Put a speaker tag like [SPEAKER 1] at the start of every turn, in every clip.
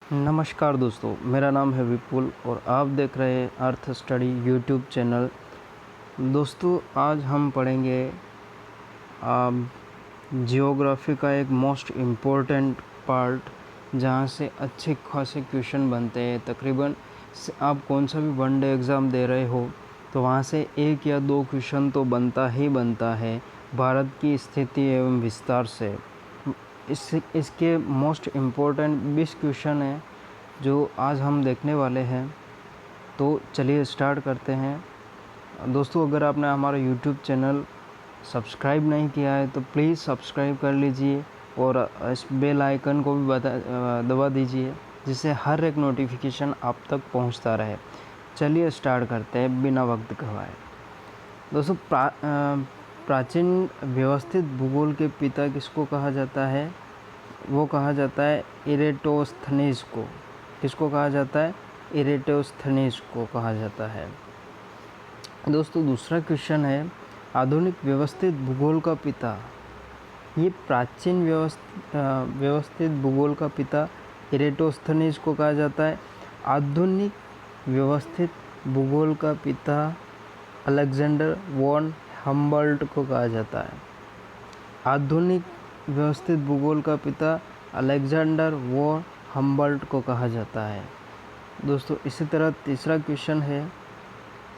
[SPEAKER 1] नमस्कार दोस्तों, मेरा नाम है विपुल और आप देख रहे हैं अर्थ स्टडी यूट्यूब चैनल। दोस्तों, आज हम पढ़ेंगे जियोग्राफी का एक मोस्ट इम्पोर्टेंट पार्ट, जहाँ से अच्छे खासे क्वेश्चन बनते हैं। तकरीबन आप कौन सा भी वनडे एग्ज़ाम दे रहे हो तो वहाँ से एक या दो क्वेश्चन तो बनता ही बनता है भारत की स्थिति एवं विस्तार से। इसके मोस्ट इम्पोर्टेंट 20 क्वेश्चन हैं जो आज हम देखने वाले हैं। तो चलिए स्टार्ट करते हैं। दोस्तों, अगर आपने हमारा यूट्यूब चैनल सब्सक्राइब नहीं किया है तो प्लीज़ सब्सक्राइब कर लीजिए और इस बेल आइकन को भी दबा दीजिए, जिससे हर एक नोटिफिकेशन आप तक पहुंचता रहे। चलिए स्टार्ट करते हैं बिना वक्त गवाए। दोस्तों, प्राचीन व्यवस्थित भूगोल के पिता किसको कहा जाता है? वो कहा जाता है इरेटोस्थनीज को। किसको कहा जाता है? इरेटोस्थनीज को कहा जाता है। दोस्तों, दूसरा क्वेश्चन है, आधुनिक व्यवस्थित भूगोल का पिता। ये प्राचीन व्यवस्थित भूगोल का पिता इरेटोस्थनीज को कहा जाता है। आधुनिक व्यवस्थित भूगोल का पिता अलेक्जेंडर वॉन हम्बोल्ट को कहा जाता है। आधुनिक व्यवस्थित भूगोल का पिता अलेक्जेंडर वॉन हम्बोल्ट को कहा जाता है। दोस्तों, इसी तरह तीसरा क्वेश्चन है।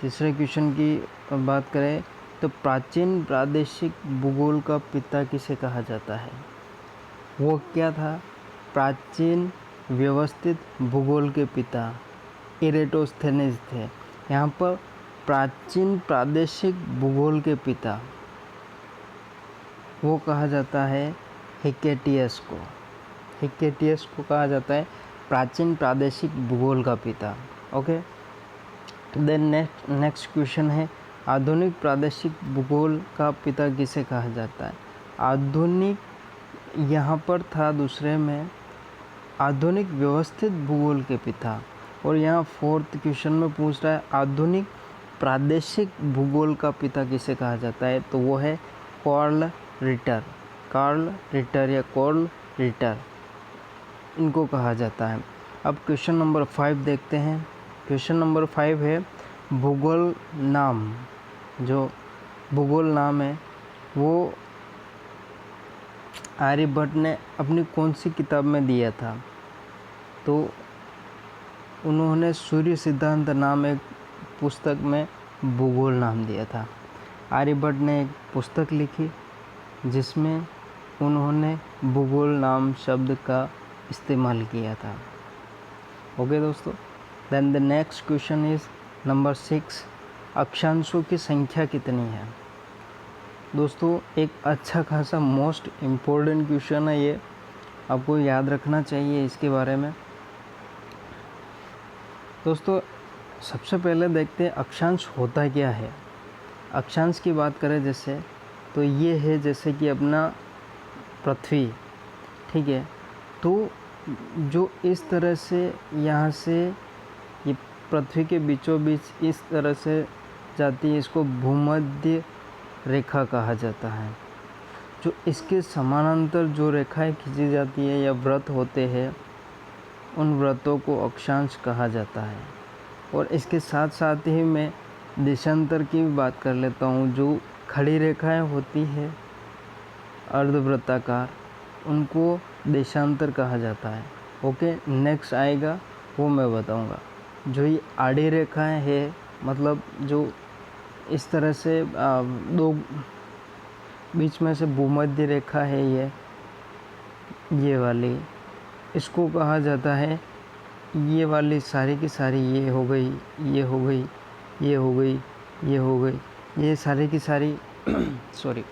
[SPEAKER 1] तीसरे क्वेश्चन की बात करें तो प्राचीन प्रादेशिक भूगोल का पिता किसे कहा जाता है? वो क्या था? प्राचीन व्यवस्थित भूगोल के पिता इरेटोस्थेनीज थे। यहाँ पर प्राचीन प्रादेशिक भूगोल के पिता वो कहा जाता है हिकेटियस को। हिकेटियस को कहा जाता है प्राचीन प्रादेशिक भूगोल का पिता। ओके, देन नेक्स्ट क्वेश्चन है, आधुनिक प्रादेशिक भूगोल का पिता किसे कहा जाता है? आधुनिक यहाँ पर था दूसरे में आधुनिक व्यवस्थित भूगोल के पिता, और यहाँ फोर्थ क्वेश्चन में पूछ रहा है आधुनिक प्रादेशिक भूगोल का पिता किसे कहा जाता है? तो वो है कार्ल रिटर। कार्ल रिटर या कार्ल रिटर इनको कहा जाता है। अब क्वेश्चन नंबर 5 देखते हैं। क्वेश्चन नंबर 5 है, भूगोल नाम। जो भूगोल नाम है वो आर्यभट्ट ने अपनी कौन सी किताब में दिया था? तो उन्होंने सूर्य सिद्धांत नाम एक पुस्तक में भूगोल नाम दिया था। आर्यभट्ट ने एक पुस्तक लिखी जिसमें उन्होंने भूगोल नाम शब्द का इस्तेमाल किया था। ओके दोस्तों, then the next question is number 6, अक्षांशों की संख्या कितनी है? दोस्तों, एक अच्छा खासा मोस्ट इम्पोर्टेंट क्वेश्चन है ये, आपको याद रखना चाहिए इसके बारे में। दोस्तों, सबसे पहले देखते हैं अक्षांश होता क्या है। अक्षांश की बात करें जैसे, तो ये है जैसे कि अपना पृथ्वी, ठीक है। तो जो इस तरह से यहाँ से ये पृथ्वी के बीचों बीच इस तरह से जाती है, इसको भूमध्य रेखा कहा जाता है। जो इसके समानांतर जो रेखाएं खींची जाती है या व्रत होते हैं, उन व्रतों को अक्षांश कहा जाता है। और इसके साथ साथ ही मैं देशांतर की भी बात कर लेता हूँ। जो खड़ी रेखाएं होती है अर्धवृत्ताकार, उनको देशांतर कहा जाता है। ओके, नेक्स्ट आएगा वो मैं बताऊंगा। जो ये आड़ी रेखाएं है, मतलब जो इस तरह से दो बीच में से भूमध्य रेखा है, ये वाली, इसको कहा जाता है, ये वाली सारी की सारी, ये हो गई, ये हो गई, ये हो गई, ये हो गई, ये सारी की सारी सॉरी,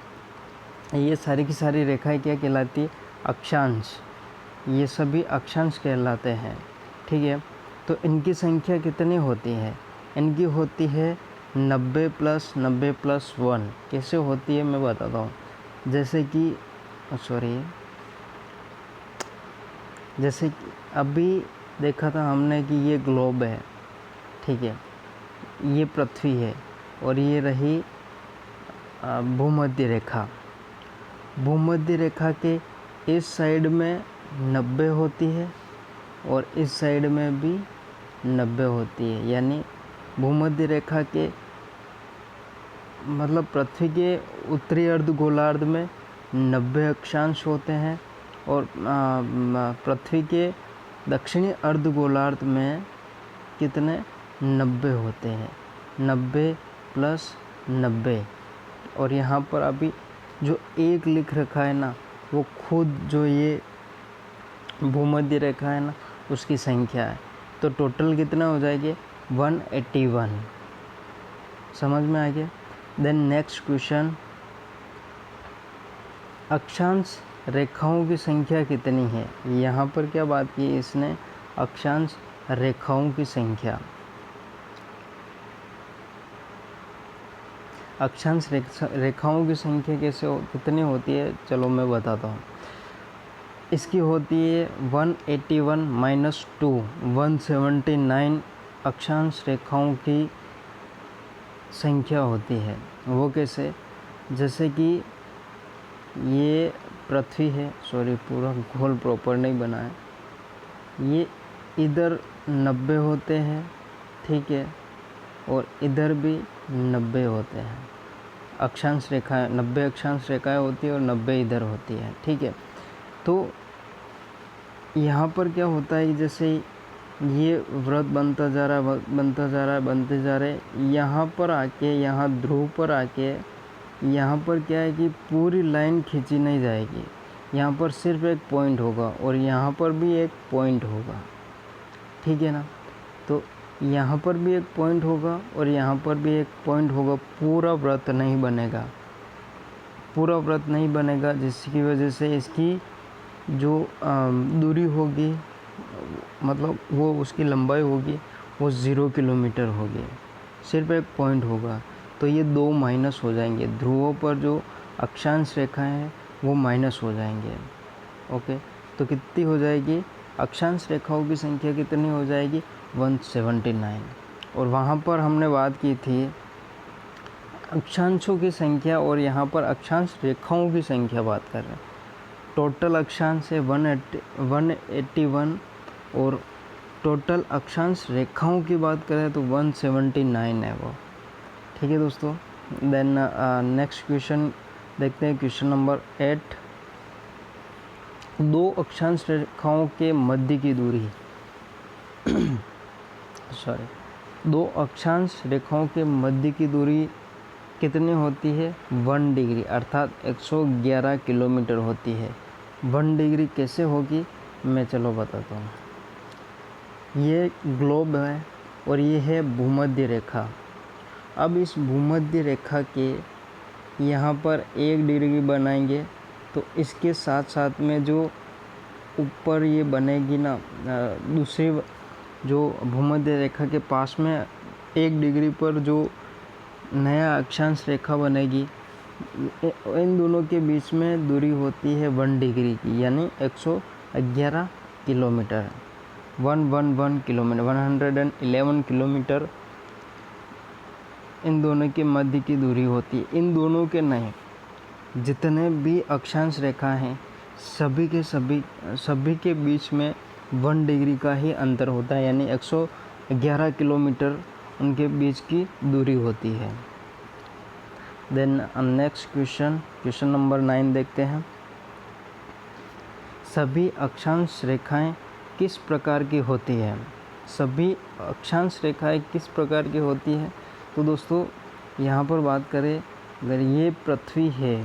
[SPEAKER 1] ये सारी की सारी रेखाएं क्या कहलाती है? अक्षांश। ये सभी अक्षांश कहलाते हैं, ठीक है। तो इनकी संख्या कितनी होती है? इनकी होती है 90 + 90 + 1। कैसे होती है मैं बताता हूँ। जैसे कि जैसे कि अभी देखा था हमने कि ये ग्लोब है, ठीक है, ये पृथ्वी है, और ये रही भूमध्य रेखा। भूमध्य रेखा के इस साइड में 90 होती है और इस साइड में भी 90 होती है। यानी भूमध्य रेखा के मतलब पृथ्वी के उत्तरी अर्धगोलार्ध में 90 अक्षांश होते हैं और पृथ्वी के दक्षिणी अर्धगोलार्ध में कितने 90 होते हैं, 90 + 90। और यहाँ पर अभी जो एक लिख रखा है ना, वो खुद जो ये भूमध्य रेखा है ना उसकी संख्या है। तो टोटल कितना हो जाएगी 181। समझ में आ गया। देन नेक्स्ट क्वेश्चन, अक्षांश रेखाओं की संख्या कितनी है। यहाँ पर क्या बात की इसने, अक्षांश रेखाओं की संख्या। अक्षांश रेखाओं की संख्या कितनी होती है, चलो मैं बताता हूँ। इसकी होती है 181 - 2 179 अक्षांश रेखाओं की संख्या होती है। वो कैसे, जैसे कि ये पृथ्वी है, सॉरी पूरा गोल प्रॉपर नहीं बना है, ये इधर 90 होते हैं, ठीक है, और इधर भी 90 होते हैं। अक्षांश रेखाएं 90 अक्षांश रेखाएं होती है और 90 इधर होती है, ठीक है। तो यहाँ पर क्या होता है, जैसे ये वृत्त बनता जा रहा है, बनते जा रहे, यहाँ पर आके, यहाँ ध्रुव पर आके, यहाँ पर क्या है कि पूरी लाइन खींची नहीं जाएगी। यहाँ पर सिर्फ एक पॉइंट होगा और यहाँ पर भी एक पॉइंट होगा, ठीक है ना। तो यहाँ पर भी एक पॉइंट होगा और यहाँ पर भी एक पॉइंट होगा। पूरा वृत्त नहीं बनेगा, पूरा वृत्त नहीं बनेगा, जिसकी वजह से इसकी जो दूरी होगी, मतलब वो उसकी लंबाई होगी, वो 0 किलोमीटर होगी। सिर्फ एक पॉइंट होगा। तो ये 2 माइनस हो जाएंगे। ध्रुवों पर जो अक्षांश रेखाएं हैं वो माइनस हो जाएंगे। ओके, तो कितनी हो जाएगी, अक्षांश रेखाओं की संख्या कितनी हो जाएगी 179। और वहाँ पर हमने बात की थी अक्षांशों की संख्या, और यहाँ पर अक्षांश रेखाओं की संख्या बात कर रहे हैं। टोटल अक्षांश है 181 और टोटल अक्षांश रेखाओं की बात करें तो 179 है वो, ठीक है दोस्तों। देन नेक्स्ट क्वेश्चन देखते हैं, क्वेश्चन नंबर 8। 2 अक्षांश रेखाओं के मध्य की दूरी दो अक्षांश रेखाओं के मध्य की दूरी कितनी होती है 1 डिग्री, अर्थात 111 किलोमीटर होती है। 1 डिग्री कैसे होगी, मैं चलो बताता हूँ। ये ग्लोब है और ये है भूमध्य रेखा। अब इस भूमध्य रेखा के यहाँ पर 1 डिग्री बनाएंगे, तो इसके साथ साथ में जो ऊपर ये बनेगी ना, दूसरी जो भूमध्य रेखा के पास में 1 डिग्री पर जो नया अक्षांश रेखा बनेगी, इन दोनों के बीच में दूरी होती है 1 डिग्री की, यानी 111 किलोमीटर, 111 किलोमीटर, 111 किलोमीटर इन दोनों के मध्य की दूरी होती है। इन दोनों के नहीं, जितने भी अक्षांश रेखा हैं सभी के बीच में 1 डिग्री का ही अंतर होता है, यानी 111 किलोमीटर उनके बीच की दूरी होती है। देन नेक्स्ट क्वेश्चन नंबर 9 देखते हैं। सभी अक्षांश रेखाएं किस प्रकार की होती है। सभी अक्षांश रेखाएं किस प्रकार की होती है, तो दोस्तों यहाँ पर बात करें, अगर ये पृथ्वी है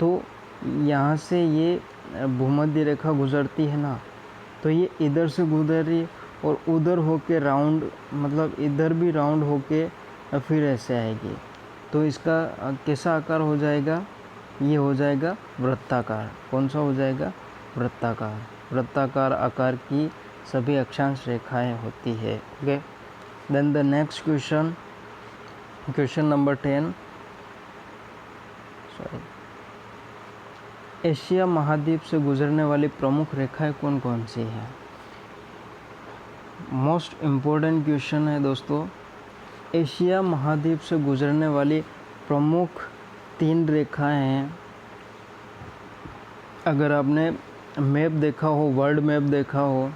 [SPEAKER 1] तो यहाँ से ये भूमध्य रेखा गुजरती है ना, तो ये इधर से गुजर रही और उधर होके राउंड, मतलब इधर भी राउंड होके फिर ऐसे आएगी। तो इसका कैसा आकार हो जाएगा, ये हो जाएगा वृत्ताकार। कौन सा हो जाएगा, वृत्ताकार। वृत्ताकार आकार की सभी अक्षांश रेखाएं होती है। Okay, then the next question number 10। Asia महाद्वीप से गुजरने वाली प्रमुख रेखाएं कौन कौन सी हैं। मोस्ट इम्पोर्टेंट क्वेश्चन है दोस्तों। एशिया महाद्वीप से गुजरने वाली प्रमुख 3 रेखाएं हैं। अगर आपने मैप देखा हो, वर्ल्ड मैप देखा हो,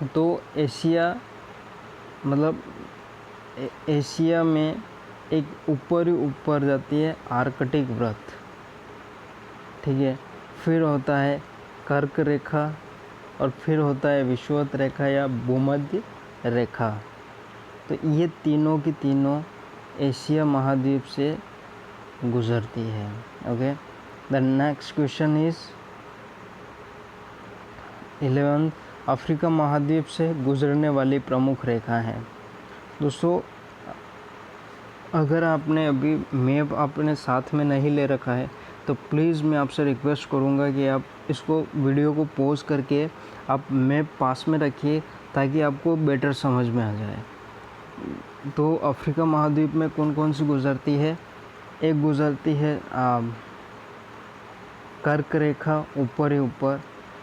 [SPEAKER 1] तो एशिया मतलब एशिया में एक ऊपर ही ऊपर जाती है आर्कटिक वृत्त, ठीक है। फिर होता है कर्क रेखा और फिर होता है विषुवत रेखा या भूमध्य रेखा। तो ये तीनों की तीनों एशिया महाद्वीप से गुजरती है। Okay, the next question is 11, Africa महाद्वीप से गुजरने वाली प्रमुख रेखा है। दोस्तों, अगर आपने अभी मैप अपने साथ में नहीं ले रखा है तो प्लीज़ मैं आपसे रिक्वेस्ट करूंगा कि आप इसको वीडियो को पॉज करके आप मैप पास में रखिए ताकि आपको बेटर समझ में आ जाए। तो अफ्रीका महाद्वीप में कौन कौन सी गुजरती है? एक गुजरती है कर्क रेखा ऊपर ही ऊपर,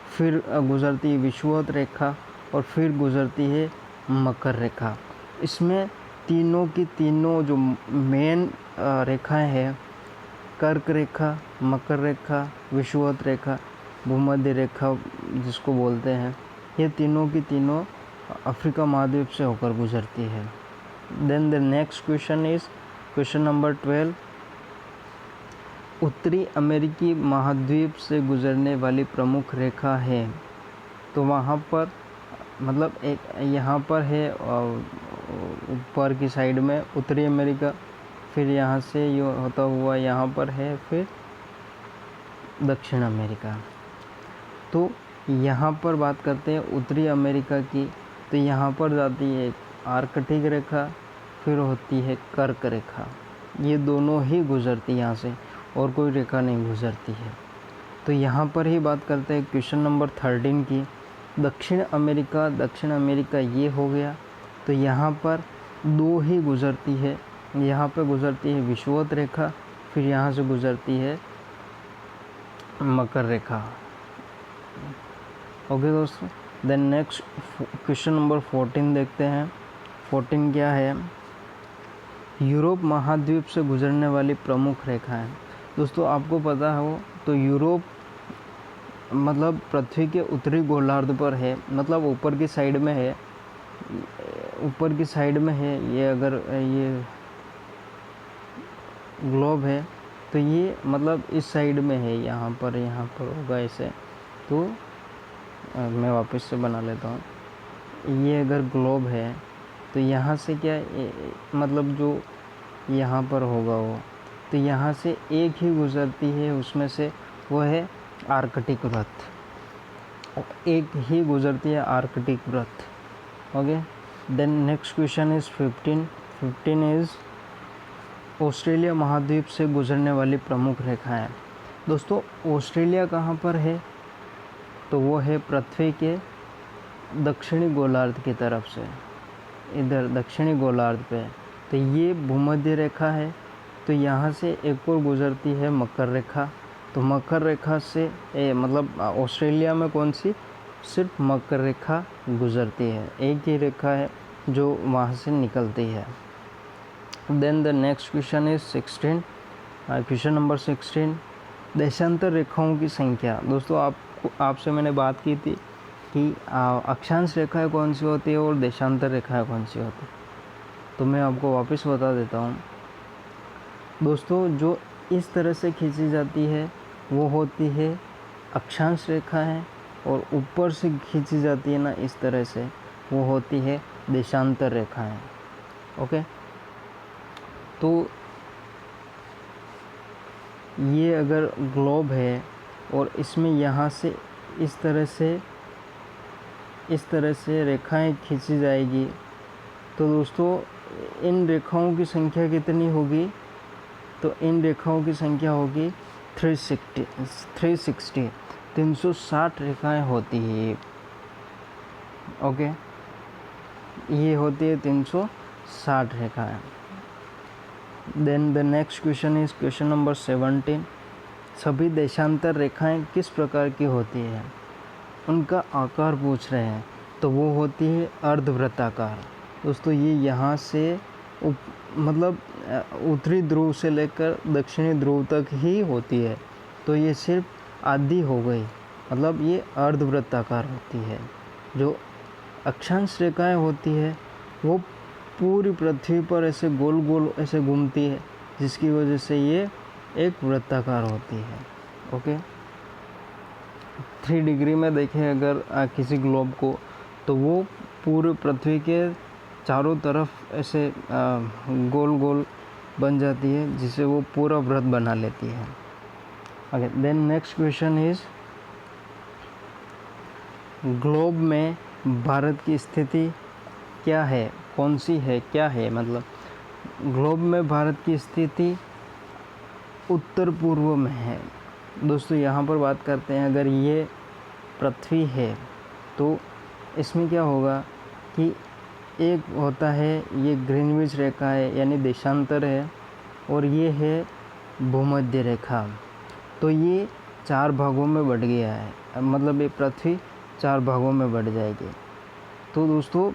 [SPEAKER 1] फिर गुजरती है विषुवत रेखा और फिर गुजरती है मकर रेखा। इसमें तीनों की तीनों जो मेन रेखाएं हैं, कर्क रेखा, मकर रेखा, विषुवत रेखा, भूमध्य रेखा जिसको बोलते हैं, ये तीनों की तीनों अफ्रीका महाद्वीप से होकर गुजरती है। Then the next question is question number 12, उत्तरी अमेरिकी महाद्वीप से गुजरने वाली प्रमुख रेखा है। तो वहाँ पर मतलब एक यहाँ पर है ऊपर की साइड में उत्तरी अमेरिका, फिर यहाँ से ये होता हुआ यहाँ पर है फिर दक्षिण अमेरिका। तो यहाँ पर बात करते हैं उत्तरी अमेरिका की, तो यहाँ पर जाती है आर्कटिक रेखा, फिर होती है कर्क रेखा। ये दोनों ही गुजरती है यहाँ से, और कोई रेखा नहीं गुजरती है। तो यहाँ पर ही बात करते हैं क्वेश्चन नंबर 13 की, दक्षिण अमेरिका ये हो गया। तो यहाँ पर दो ही गुजरती है, यहाँ पे गुजरती है विषुवत रेखा, फिर यहाँ से गुजरती है मकर रेखा। ओके दोस्तों, देन नेक्स्ट क्वेश्चन नंबर 14 देखते हैं। 14 क्या है? यूरोप महाद्वीप से गुजरने वाली प्रमुख रेखाएं। दोस्तों, आपको पता हो तो यूरोप मतलब पृथ्वी के उत्तरी गोलार्ध पर है, मतलब ऊपर की साइड में है, ऊपर की साइड में है। ये अगर ये ग्लोब है तो ये मतलब इस साइड में है, यहाँ पर होगा ऐसे। तो मैं वापस से बना लेता हूँ। ये अगर ग्लोब है तो यहाँ से क्या मतलब जो यहाँ पर होगा वो, तो यहाँ से एक ही गुजरती है, उसमें से वो है आर्कटिक वृत्त, एक ही गुजरती है आर्कटिक वृत्त। Okay, then next question is 15 is Australia महाद्वीप से गुजरने वाली प्रमुख रेखाएं। दोस्तों, ऑस्ट्रेलिया कहाँ पर है? तो वो है पृथ्वी के दक्षिणी गोलार्ध की तरफ से, इधर दक्षिणी गोलार्ध पे। तो ये भूमध्य रेखा है। तो यहाँ से एक और गुजरती है मकर रेखा। तो मकर रेखा से मतलब ऑस्ट्रेलिया में कौन सी? सिर्फ मकर रेखा गुजरती है, एक ही रेखा है जो वहाँ से निकलती है। Then the next question is 16, question number 16, देशांतर रेखाओं की संख्या। दोस्तों, आपसे मैंने बात की थी कि अक्षांश रेखाएं कौन सी होती है और देशांतर रेखाएं कौन सी होती है, तो मैं आपको वापस बता देता हूँ। दोस्तों, जो इस तरह से खींची जाती है वो होती है अक्षांश रेखाएं, और ऊपर से खींची जाती है ना इस तरह से, वो होती है देशांतर रेखाएं। ओके, तो ये अगर ग्लोब है और इसमें यहाँ से इस तरह से रेखाएं खींची जाएगी, तो दोस्तों इन रेखाओं की संख्या कितनी होगी? तो इन रेखाओं की संख्या होगी 360 रेखाएं होती है। ओके, ये होती है 360 रेखाएं। Then the next question is question number 17, सभी देशांतर रेखाएं किस प्रकार की होती है? उनका आकार पूछ रहे हैं। तो वो होती है अर्धवृत्ताकार। दोस्तों, ये यहाँ से मतलब उत्तरी ध्रुव से लेकर दक्षिणी ध्रुव तक ही होती है। तो ये सिर्फ आधी हो गई, मतलब ये अर्धवृत्ताकार होती है। जो अक्षांश रेखाएं होती है वो पूरी पृथ्वी पर ऐसे गोल गोल ऐसे घूमती है, जिसकी वजह से ये एक वृत्ताकार होती है। ओके, 3 डिग्री में देखें अगर किसी ग्लोब को, तो वो पूरे पृथ्वी के चारों तरफ ऐसे गोल गोल बन जाती है, जिसे वो पूरा वृत्त बना लेती है। Okay, then next question is, globe में भारत की स्थिति क्या है, कौन सी है, क्या है? मतलब ग्लोब में भारत की स्थिति उत्तर पूर्व में है। दोस्तों यहाँ पर बात करते हैं, अगर ये पृथ्वी है तो इसमें क्या होगा कि एक होता है ये ग्रीनविच रेखा है यानी देशांतर है, और ये है भूमध्य रेखा। तो ये 4 भागों में बढ़ गया है, मतलब ये पृथ्वी 4 भागों में बढ़ जाएगी। तो दोस्तों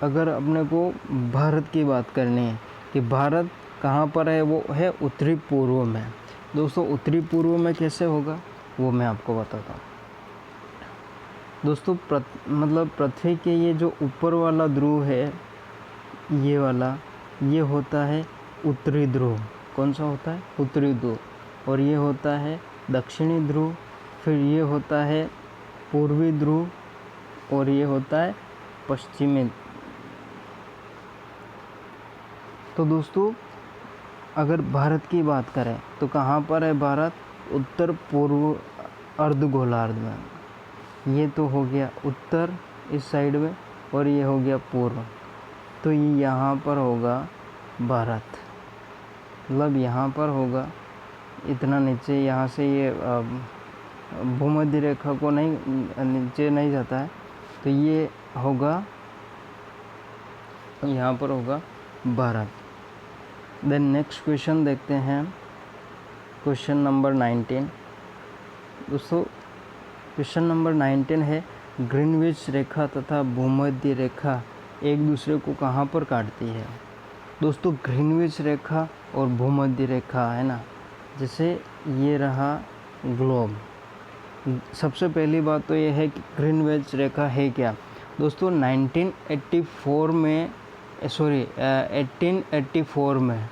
[SPEAKER 1] अगर अपने को भारत की बात करनी है कि भारत कहाँ पर है, वो है उत्तरी पूर्व में। दोस्तों उत्तरी पूर्व में कैसे होगा वो मैं आपको बताता हूँ। दोस्तों मतलब पृथ्वी के ये जो ऊपर वाला ध्रुव है, ये वाला, ये होता है उत्तरी ध्रुव। कौन सा होता है? उत्तरी ध्रुव। और ये होता है दक्षिणी ध्रुव, फिर ये होता है पूर्वी ध्रुव, और ये होता है पश्चिमी। तो दोस्तों अगर भारत की बात करें तो कहाँ पर है भारत? उत्तर पूर्व अर्धगोलार्ध में। ये तो हो गया उत्तर इस साइड में, और ये हो गया पूर्व। तो ये यहाँ पर होगा भारत, मतलब यहाँ पर होगा इतना नीचे, यहाँ से ये भूमध्य रेखा को नहीं, नीचे नहीं जाता है, तो ये होगा, यहाँ पर होगा भारत। देन नेक्स्ट क्वेश्चन देखते हैं, क्वेश्चन नंबर 19। दोस्तों क्वेश्चन नंबर 19 है, ग्रीनविच रेखा तथा भूमध्य रेखा एक दूसरे को कहाँ पर काटती है? दोस्तों ग्रीनविच रेखा और भूमध्य रेखा है ना, जैसे ये रहा ग्लोब। सबसे पहली बात तो ये है कि ग्रीनविच रेखा है क्या? दोस्तों 1884 में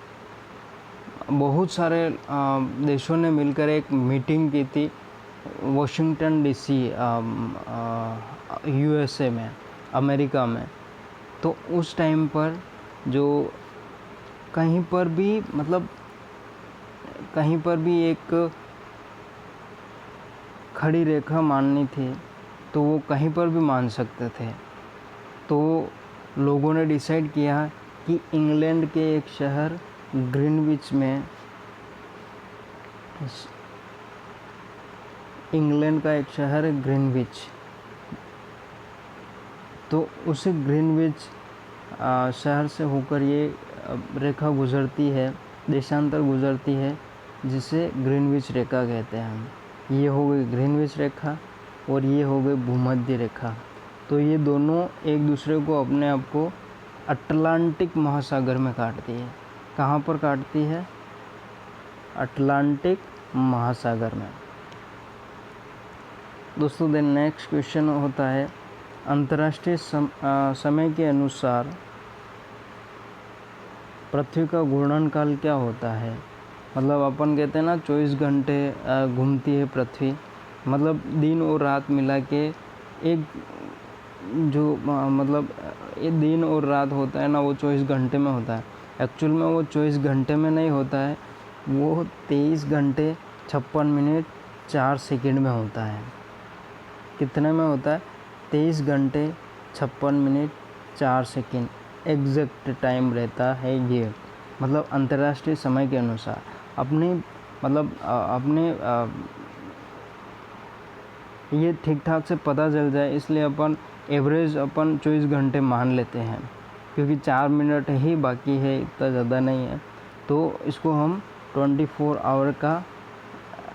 [SPEAKER 1] बहुत सारे देशों ने मिलकर एक मीटिंग की थी वॉशिंगटन डीसी यूएसए में, अमेरिका में। तो उस टाइम पर जो कहीं पर भी, मतलब कहीं पर भी एक खड़ी रेखा माननी थी तो वो कहीं पर भी मान सकते थे। तो लोगों ने डिसाइड किया कि इंग्लैंड के एक शहर ग्रीनविच में, इंग्लैंड का एक शहर है ग्रीनविच, तो उसे ग्रीनविच शहर से होकर ये रेखा गुजरती है, देशांतर गुजरती है, जिसे ग्रीनविच रेखा कहते हैं हम। ये हो गई ग्रीनविच रेखा और ये हो गई भूमध्य रेखा। तो ये दोनों एक दूसरे को, अपने आप को अटलांटिक महासागर में काटती है। कहाँ पर काटती है? अटलांटिक महासागर में। दोस्तों देन नेक्स्ट क्वेश्चन होता है, अंतर्राष्ट्रीय समय के अनुसार पृथ्वी का घूर्णनकाल क्या होता है? मतलब अपन कहते हैं ना 24 घंटे घूमती है पृथ्वी, मतलब दिन और रात मिला के एक जो मतलब ये दिन और रात होता है ना, वो 24 घंटे में होता है। एक्चुअल में वो 24 घंटे में नहीं होता है, वो 23 घंटे 56 मिनट 4 सेकंड में होता है। कितने में होता है? 23 घंटे 56 मिनट 4 सेकंड एग्जैक्ट टाइम रहता है ये, मतलब अंतर्राष्ट्रीय समय के अनुसार। अपने मतलब अपने ये ठीक ठाक से पता चल जाए, इसलिए अपन एवरेज अपन 24 घंटे मान लेते हैं, क्योंकि 4 मिनट ही बाकी है, इतना ज़्यादा नहीं है। तो इसको हम 24 आवर का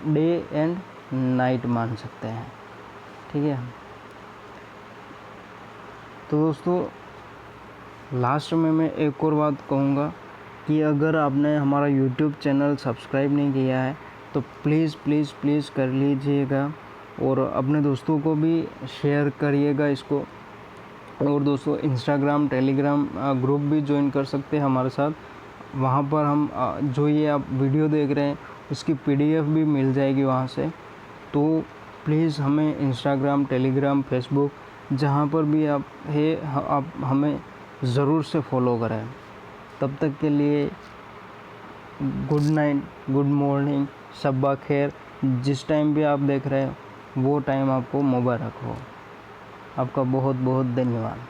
[SPEAKER 1] डे एंड नाइट मान सकते हैं, ठीक है। तो दोस्तों लास्ट में मैं एक और बात कहूँगा कि अगर आपने हमारा यूट्यूब चैनल सब्सक्राइब नहीं किया है तो प्लीज़ प्लीज़ प्लीज़ कर लीजिएगा, और अपने दोस्तों को भी शेयर करिएगा इसको, और दोस्तों इंस्टाग्राम टेलीग्राम ग्रुप भी ज्वाइन कर सकते हैं हमारे साथ। वहाँ पर हम जो ये आप वीडियो देख रहे हैं उसकी PDF भी मिल जाएगी वहाँ से। तो प्लीज़ हमें इंस्टाग्राम टेलीग्राम फेसबुक जहाँ पर भी आप आप हमें ज़रूर से फॉलो करें। तब तक के लिए गुड नाइट, गुड मॉर्निंग, शब्बा खैर। जिस टाइम भी आप देख रहे हैं वो टाइम आपको मुबारक हो। आपका बहुत बहुत धन्यवाद।